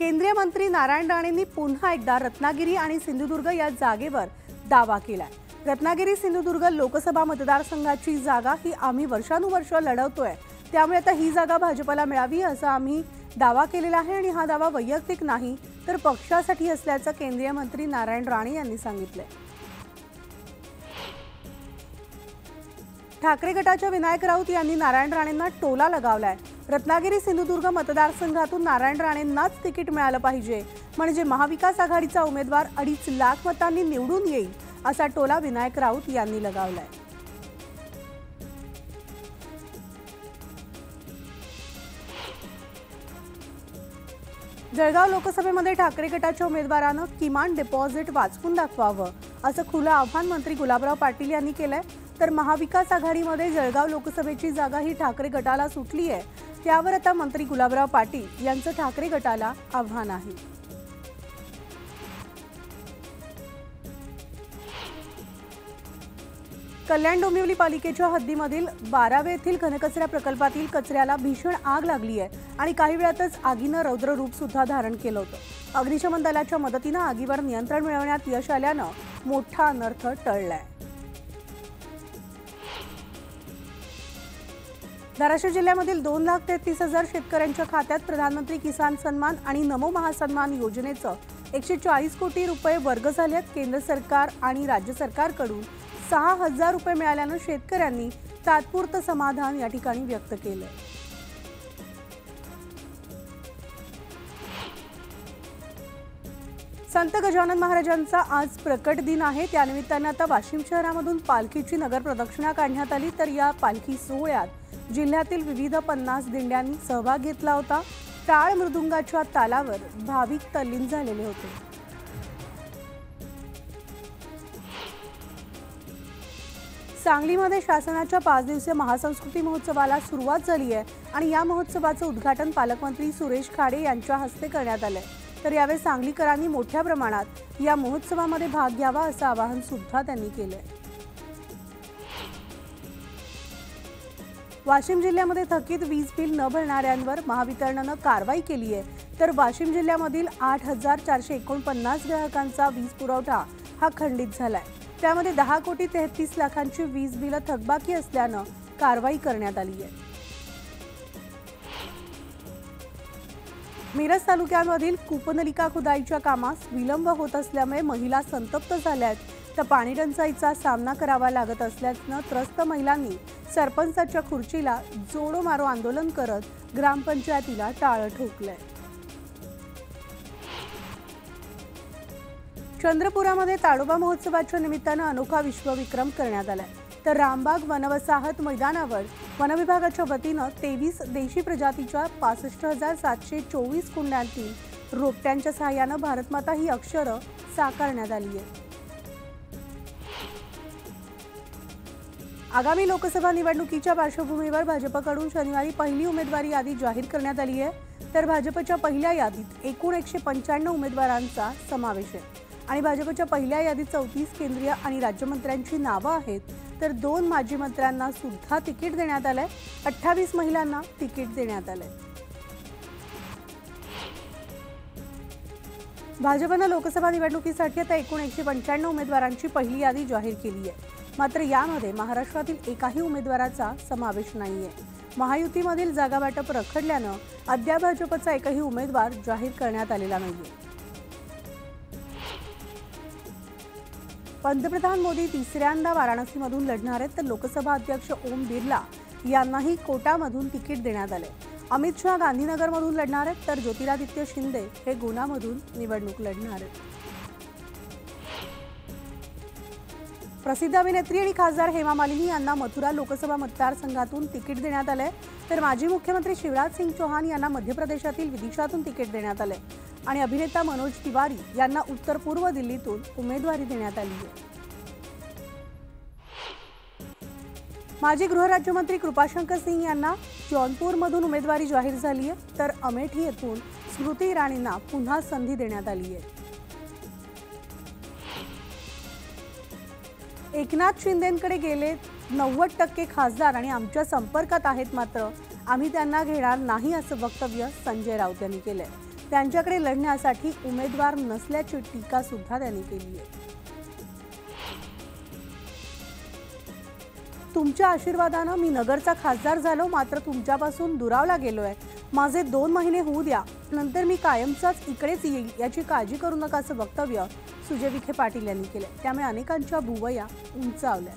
केंद्रीय मंत्री नारायण राणेंनी पुन्हा एकदा रत्नागिरी आणि सिंधुदुर्ग या जागेवर दावा केलाय। रत्नागिरी सिंधुदुर्ग लोकसभा मतदारसंघाची जागा ही आम्ही वर्षानुवर्ष लढवतोय, त्यामुळे आता ही जागा भाजपला मिळावी असा आम्ही दावा केलेला आहे आणि हा दावा वैयक्तिक नाही तर पक्षासाठी असल्याचं केंद्रीय मंत्री नारायण राणे यांनी सांगितले। ठाकरे गटाच्या विनायक राऊत यांनी नारायण राणेंना टोला लगावलाय। रत्नागिरी सिंधुदुर्ग मतदारसंघातून नारायण राणेंनाच तिकीट मिळालं पाहिजे, म्हणजे महाविकास आघाडीचा उमेदवार 2.5 लाख मतांनी निवडून येईल असा टोला विनायक राऊत यांनी लगावलाय। जळगाव लोकसभेमध्ये ठाकरे गटाच्या उमेदवारानं किमान डिपॉझिट वाचवून दाखवावं असं खुलं आव्हान मंत्री गुलाबराव पाटील यांनी केलंय। तर महाविकास आघाडीमध्ये जळगाव लोकसभेची जागा ही ठाकरे गटाला सुटली आहे, त्यावर आता मंत्री गुलाबराव पाटील यांचं ठाकरे गटाला आव्हान आहे। कल्याण डोंबिवली पालिकेच्या हद्दीमधील 12वे येथील घनकचरा प्रकल्पातील कचऱ्याला भीषण आग लागली आहे आणि काही वेळातच आगीनं रौद्र रूप सुद्धा धारण केलं होतं। अग्निशमन दलाच्या मदतीनं आगीवर नियंत्रण मिळवण्यात यश आल्यानं मोठा अनर्थ टळलाय। धाराशिव जिल्ह्यामधील 2,33,000 शेतकऱ्यांच्या खात्यात प्रधानमंत्री किसान सन्मान आणि नमो महासन्मान योजनेचं 140 कोटी रुपये वर्ग झालेत। केंद्र सरकार आणि राज्य सरकारकडून 6,000 रुपये मिळाल्यानं शेतकऱ्यांनी तात्पुरतं समाधान या ठिकाणी व्यक्त केलं। संत गजानन महाराजांचा आज प्रकट दिन आहे, त्यानिमित्तानं आता वाशिम शहरामधून पालखीची नगर प्रदक्षिणा काढण्यात आली। तर या पालखी सोहळ्यात जिल्ह्यातील विविध 50 दिंड्यांनी सहभाग घेतला होता। टाळ मृदुंगाच्या तालावर भाविक तल्लीन झालेले होते। सांगलीमध्ये शासनाच्या 5 दिवसीय महासंस्कृती महोत्सवाला सुरुवात झाली आहे आणि या महोत्सवाचं उद्घाटन पालकमंत्री सुरेश खाडे यांच्या हस्ते करण्यात आलंय। तर यावेळी सांगलीकरांनी मोठ्या प्रमाणात या महोत्सवामध्ये भाग घ्यावा असं आवाहन सुद्धा त्यांनी केलंय। वाशिम जिल्ह्यामध्ये थकीत वीज बिल न भरणाऱ्यांवर महावितरणनं कारवाई केली आहे। तर वाशिम जिल्ह्यामधील 8,449 ग्राहकांचा वीज पुरवठा हा खंडित झालाय, त्यामध्ये 10,33 लाखांची वीज बिलं थकबाकी असल्यानं कारवाई करण्यात आली आहे। मिरज तालुक्यामधील कूपनलिका खुदाईच्या कामास विलंब होत असल्यामुळे महिला संतप्त झाल्या आहेत। तर पाणी टंचाईचा सामना करावा लागत असल्यानं त्रस्त महिलांनी सरपंचाच्या खुर्चीला जोडो मारो आंदोलन करत ग्रामपंचायतीला टाळं ठोकलंय। चंद्रपुरामध्ये ताडोबा महोत्सवाच्या निमित्तानं अनोखा विश्वविक्रम करण्यात आलाय। तर रामबाग वनवसाहत मैदानावर वनविभागाच्या वतीनं 23 देशी प्रजातीच्या 65,724 कुंड्यांतील रोपट्यांच्या सहाय्यानं भारतमाता ही अक्षरं साकारण्यात आली आहे। आगामी लोकसभा निवडणुकीच्या पार्श्वभूमीवर भाजपकडून शनिवारी पहिली उमेदवारी यादी जाहीर करण्यात आली आहे। तर भाजपच्या पहिल्या यादीत एकूण 195 उमेदवारांचा समावेश आहे आणि भाजपच्या पहिल्या यादीत 34 केंद्रीय आणि राज्यमंत्र्यांची नावं आहेत। तर 2 माजी मंत्र्यांना सुद्धा तिकीट देण्यात आलंय। 28 महिलांना तिकीट देण्यात आलंय। भाजपनं लोकसभा निवडणुकीसाठी आता एकूण 195 उमेदवारांची पहिली यादी जाहीर केली आहे, मात्र यामध्ये महाराष्ट्रातील एकाही उमेदवाराचा समावेश नाहीये। महायुतीमधील जागावाटप रखडल्यानं अद्याप भाजपचा एकही उमेदवार जाहीर करण्यात आलेला नाहीये। पंतप्रधान मोदी तिसऱ्यांदा वाराणसीमधून लढणार आहेत, तर लोकसभा अध्यक्ष ओम बिर्ला यांनाही कोटामधून तिकीट देण्यात आले। अमित शहा गांधीनगरमधून लढणार आहेत, तर ज्योतिरादित्य शिंदे हे गुनामधून निवडणूक लढणार आहेत। प्रसिद्ध अभिनेत्री आणि खासदार हेमा मालिनी यांना मथुरा लोकसभा मतदारसंघातून तिकीट देण्यात आले, तर माजी मुख्यमंत्री शिवराज सिंग चौहान यांना मध्य प्रदेशातील विदिशातून तिकीट देण्यात आले आणि अभिनेता मनोज तिवारी यांना उत्तर पूर्व दिल्लीतून उमेदवारी देण्यात आली आहे। माजी गृहराज्यमंत्री कृपाशंकर सिंह यांना जौनपूरमधून उमेदवारी जाहीर झाली आहे, तर अमेठी येथून स्मृती इराणींना पुन्हा संधी देण्यात आली आहे। एकनाथ शिंदेंकडे गेले 90% खासदार आणि आमच्या संपर्कात आहेत, मात्र आम्ही त्यांना घेणार नाही असं वक्तव्य संजय राऊत यांनी केलंय। त्यांच्याकडे लढण्यासाठी उमेदवार नसल्याची टीका सुद्धा त्यांनी केली आहे. तुमच्या आशीर्वादानं मी नगरचा खासदार झालो, मात्र तुमच्यापासून दुरावला गेलोय. माझे 2 महिने होऊ द्या, नंतर मी कायमचाच इकडेच येईल याची काळजी करू नका, असं वक्तव्य सुजय विखे पाटील यांनी केले. त्यामुळे अनेकांच्या भुवया उंचावल्या.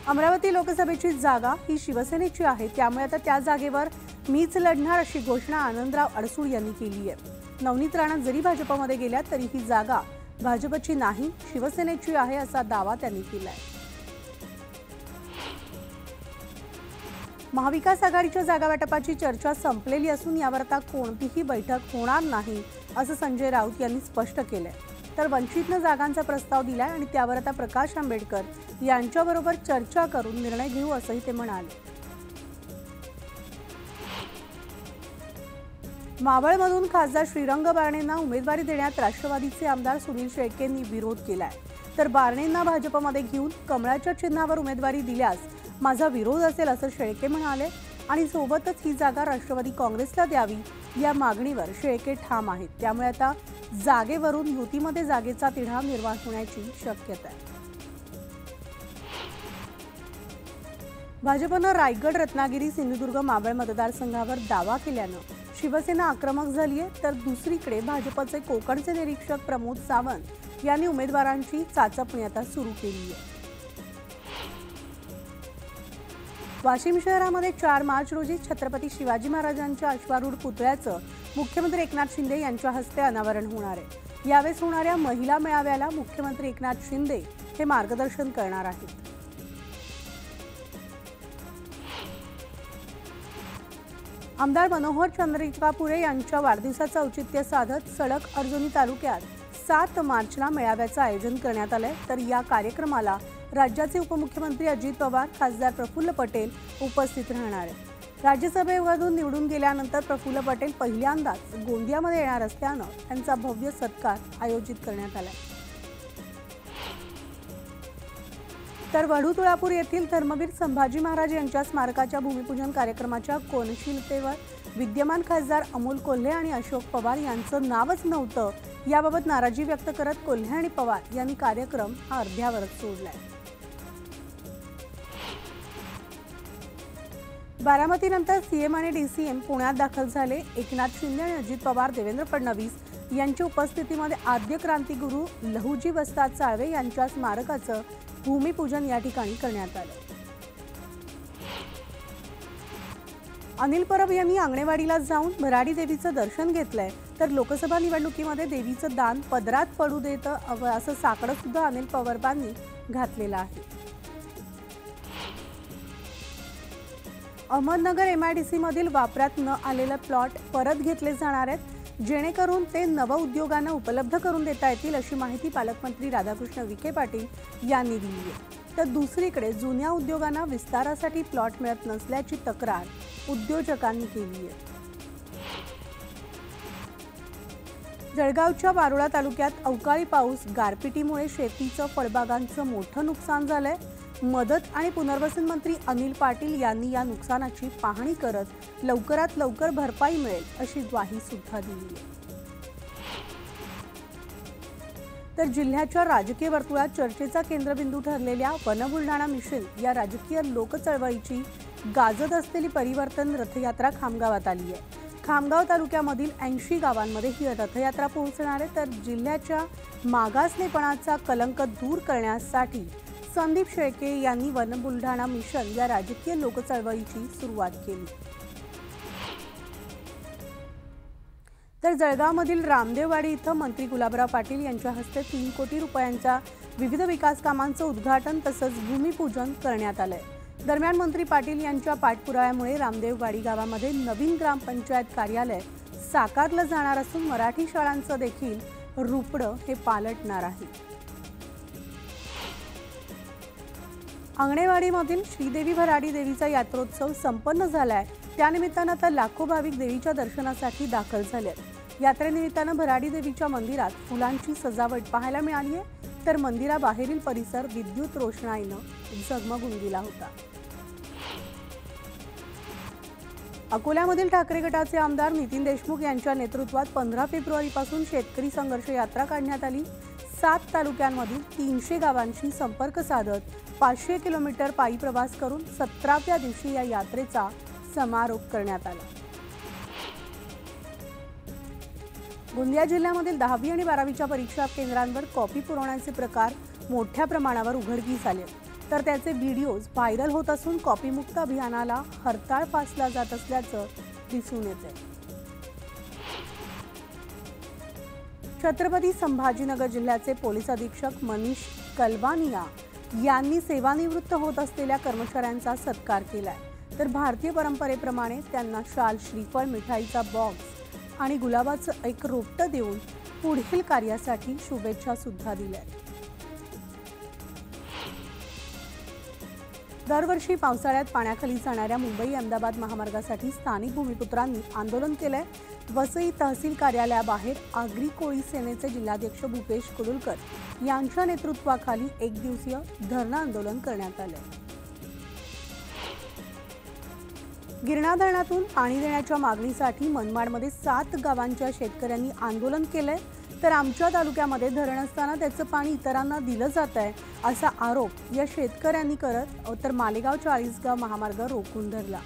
अमरावती लोकसभेची जागा ही शिवसेनेची आहे, त्यामुळे आता त्या जागेवर मीच लढणार अशी घोषणा आनंदराव अडसूळ यांनी केली आहे. नवनीत राणा जरी भाजपमध्ये गेल्या तरी ही जागा भाजपची नाही, शिवसेनेची आहे असा दावा त्यांनी केलाय. महाविकास आघाडीच्या जागा वाटपाची चर्चा संपलेली असून यावर आता कोणतीही बैठक होणार नाही असं संजय राऊत यांनी स्पष्ट केलंय. तर वंचितनं जागांचा प्रस्ताव दिलाय आणि त्यावर आता प्रकाश आंबेडकर यांच्याबरोबर चर्चा करून निर्णय घेऊ असंही ते म्हणाले. मावळमधून खासदार श्रीरंग बारणेंना उमेदवारी देण्यात राष्ट्रवादीचे आमदार सुनील शेळकेंनी विरोध केलाय. तर बारणेंना भाजपमध्ये घेऊन कमळाच्या चिन्हावर उमेदवारी दिल्यास माझा विरोध असेल असं शेळके म्हणाले. आणि सोबतच ही जागा राष्ट्रवादी काँग्रेसला द्यावी या मागणीवर शेळके ठाम आहेत. त्यामुळे आता जागेवरून युतीमध्ये जागेचा तिढा निर्माण होण्याची शक्यता आहे. भाजपनं रायगड, रत्नागिरी, सिंधुदुर्ग, मावळ मतदारसंघावर दावा केल्यानं शिवसेना आक्रमक झाली आहे. तर दुसरीकडे भाजपचे कोकणचे निरीक्षक प्रमोद सावंत यांनी उमेदवारांची चाचपणी आता सुरू केली आहे. वाशिम शहरामध्ये 4 मार्च रोजी छत्रपती शिवाजी महाराजांच्या अश्वारूढ पुतळ्याचं मुख्यमंत्री एकनाथ शिंदे यांच्या हस्ते अनावरण होणार आहे. यावेळेस होणाऱ्या महिला मेळाव्याला मुख्यमंत्री एकनाथ शिंदे हे मार्गदर्शन करणार आहेत. आमदार मनोहर चंद्रिकापुरे यांच्या वाढदिवसाचं औचित्य साधत सडक अर्जुनी तालुक्यात 7 मार्चला मेळाव्याचं आयोजन करण्यात आलंय. तर या कार्यक्रमाला राज्याचे उपमुख्यमंत्री अजित पवार, खासदार प्रफुल्ल पटेल उपस्थित राहणार आहेत. राज्यसभेमधून निवडून गेल्यानंतर प्रफुल्ल पटेल पहिल्यांदाच गोंदियामध्ये येणार असल्यानं त्यांचा भव्य सत्कार आयोजित करण्यात आलाय. तर वढू तुळापूर येथील धर्मवीर संभाजी महाराज यांच्या स्मारकाच्या भूमिपूजन कार्यक्रमाच्या कोनशीलतेवर विद्यमान खासदार अमोल कोल्हे आणि अशोक पवार यांचं नावच नव्हतं, याबाबत नाराजी व्यक्त करत कोल्हे आणि पवार यांनी कार्यक्रम हा अर्ध्यावरच सोडलाय. बारामतीनंतर सीएम आणि डीसीएम पुण्यात दाखल झाले. एकनाथ शिंदे आणि अजित पवार, देवेंद्र फडणवीस यांच्या उपस्थितीमध्ये आद्य क्रांतिगुरू लहुजी वस्ताद साळवे यांच्या स्मारकाचं भूमिपूजन या ठिकाणी करण्यात आलं. अनिल परब यांनी आंगणेवाडीला जाऊन भराडी देवीचं दर्शन घेतलंय. तर लोकसभा निवडणुकीमध्ये देवीचं दान पदरात पडू देत असं साकडं सुद्धा अनिल परबांनी घातलेलं आहे. अहमदनगर एमआयडीसी मधील वापरात न आलेलं प्लॉट परत घेतले जाणार आहेत, जेणेकरून ते नवउद्योगांना उपलब्ध करून देता येतील अशी माहिती पालकमंत्री राधाकृष्ण विखे पाटील यांनी दिली आहे. तर दुसरीकडे जुन्या उद्योगांना विस्तारासाठी प्लॉट मिळत नसल्याची तक्रार उद्योजकांनी केली आहे. जळगावच्या वारोळा तालुक्यात अवकाळी पाऊस, गारपिटीमुळे शेतीचं, फळबागांचं मोठं नुकसान झालंय. मदत आणि पुनर्वसन मंत्री अनिल पाटील यांनी या नुकसानाची पाहणी करत लवकरात लवकर भरपाई मिळेल अशी ग्वाही सुद्धा दिली आहे. तर जिल्ह्याच्या राजकीय वर्तुळात चर्चेचा केंद्रबिंदू ठरलेल्या वन बुलढाणा मिशन या राजकीय लोकचळवळीची गाजत असलेली परिवर्तन रथयात्रा खामगावात आली आहे. खामगाव तालुक्यामधील 80 गावांमध्ये ही रथयात्रा पोहोचणार आहे. तर जिल्ह्याच्या मागासलेपणाचा कलंक दूर करण्यासाठी संदीप शेळके यांनी वन बुलढाणा मिशन या राजकीय लोकचळवळीची सुरुवात केली. तर जळगावमधील रामदेववाडी इथं मंत्री गुलाबराव पाटील यांच्या हस्ते 3 कोटी रुपयांच्या विविध विकास कामांचं उद्घाटन तसंच भूमिपूजन करण्यात आलंय. दरम्यान मंत्री पाटील यांच्या पाठपुराव्यामुळे रामदेववाडी गावामध्ये नवीन ग्रामपंचायत कार्यालय साकारलं जाणार असून मराठी शाळांचं देखील रुपडं हे पालटणार आहे. आंगणेवाडीमधील श्रीदेवी भराडी देवीचा यात्रोत्सव संपन्न झालाय. त्यानिमित्तानं आता लाखो भाविक देवीच्या दर्शनासाठी दाखल झालेत. यात्रेनिमित्तानं भराडी देवीच्या मंदिरात फुलांची सजावट पाहायला मिळाली आहे. तर मंदिराबाहेरील परिसर विद्युत रोषणाईनं झगमगून गेला होता. अकोल्यामधील ठाकरे गटाचे आमदार नितीन देशमुख यांच्या नेतृत्वात 15 फेब्रुवारीपासून शेतकरी संघर्ष यात्रा काढण्यात आली। 7 तालुक्यांमधील 300 गावांशी संपर्क साधत 500 किलोमीटर पायी प्रवास करून 17व्या दिवशी या यात्रेचा समारोप करण्यात आला। गोंदिया जिल्ह्यामधील 10वी आणि 12वीच्या परीक्षा केंद्रांवर कॉपी पुरवण्याचे प्रकार मोठ्या प्रमाणावर उघडकीस आले, तर त्याचे व्हिडिओज व्हायरल होत असून कॉपीमुक्त अभियानाला हरताळ फासला जात असल्याचं दिसून येते। छत्रपती संभाजीनगर जिल्ह्याचे पोलीस अधीक्षक मनीष कलवानिया यांनी सेवानिवृत्त होत असलेल्या कर्मचाऱ्यांचा सत्कार केलाय, तर भारतीय परंपरेप्रमाणे त्यांना शाल, श्रीफळ, मिठाईचा बॉक्स आणि गुलाबाचं एक रोपटं देऊन पुढील कार्यासाठी शुभेच्छा सुद्धा दिल्या। दरवर्षी पावसाळ्यात पाण्याखाली जाणाऱ्या मुंबई अहमदाबाद महामार्गासाठी स्थानिक भूमिपुत्रांनी आंदोलन केलंय। वसई तहसील कार्यालयाबाहेर आगरी कोळी सेनेचे जिल्हाध्यक्ष भूपेश कुडुलकर यांच्या नेतृत्वाखाली एक दिवसीय धरणं आंदोलन करण्यात आलंय। गिरणा धरणातून पाणी देण्याच्या मागणीसाठी मनमाडमध्ये 7 गावांच्या शेतकऱ्यांनी आंदोलन केलंय, तर आमच्या तालुक्यामध्ये धरण असताना त्याचं पाणी इतरांना दिलं जात आहे असा आरोप या शेतकऱ्यांनी करत तर मालेगाव चाळीसगाव महामार्ग रोखून धरला।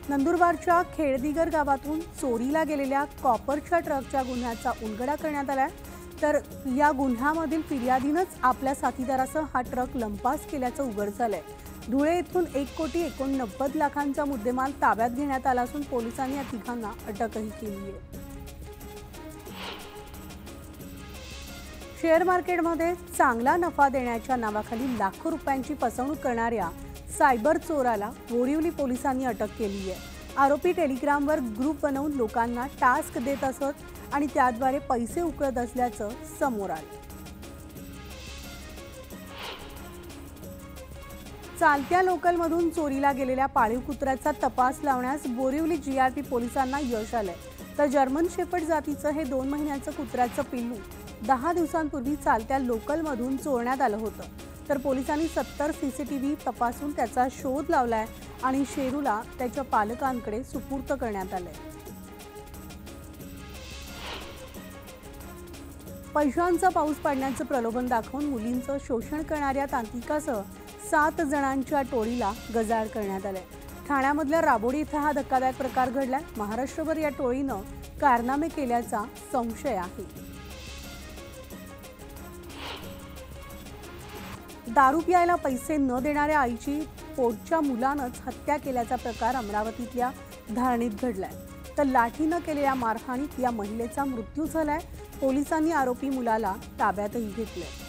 नंदुरबारच्या खेळदिगर गावातून चोरीला गेलेल्या कॉपरच्या ट्रकच्या गुन्ह्याचा उलगडा करण्यात आलाय, तर या गुन्ह्यामधील फिर्यादीनंच आपल्या साथीदारासह हा ट्रक लंपास केल्याचं उघड झालंय। धुळे येथून 1,80,89,00,000चा मुद्देमाल ताब्यात घेण्यात आला असून पोलिसांनी या तिघांना अटकही केली आहे। शेअर मार्केटमध्ये चांगला नफा देण्याच्या नावाखाली लाखो रुपयांची फसवणूक करणाऱ्या सायबर चोराला बोरिवली पोलिसांनी अटक केली आहे। आरोपी टेलिग्रामवर ग्रुप बनवून लोकांना टास्क देत असत आणि त्याद्वारे पैसे उकळत असल्याचं समोर आलं। चालत्या लोकलमधून चोरीला गेलेल्या पाळीव कुत्र्याचा तपास लावण्यास बोरिवली जीआरपी पोलिसांना यश आलंय, तर जर्मन शेपर्ड जातीचं हे 2 महिन्याचं कुत्र्याचं पिल्लू 10 दिवसांपूर्वी चालत्या लोकलमधून चोरण्यात आलं होतं, तर पोलिसांनी 70 सीसीटीव्ही तपासून त्याचा शोध लावलाय आणि शेरूला त्याच्या पालकांकडे सुपूर्द करण्यात आलंय। पैशांचा पाऊस पाडण्याचं प्रलोभन दाखवून मुलींचं शोषण करणाऱ्या तांत्रिकासह 7 जणांच्या टोळीला गजाआड करण्यात आले। ठाण्यामधल्या राबोडी इथं हा धक्कादायक प्रकार घडलाय। महाराष्ट्रभर या टोळीनं कारनामे केल्याचा संशय आहे। दारू प्यायला पैसे न देणाऱ्या आईची पोटच्या मुलानंच हत्या केल्याचा प्रकार अमरावतीतल्या धारणीत घडलाय, तर लाठीनं केलेल्या मारहाणीत या महिलेचा मृत्यू झालाय। पोलिसांनी आरोपी मुलाला ताब्यातही घेतलंय।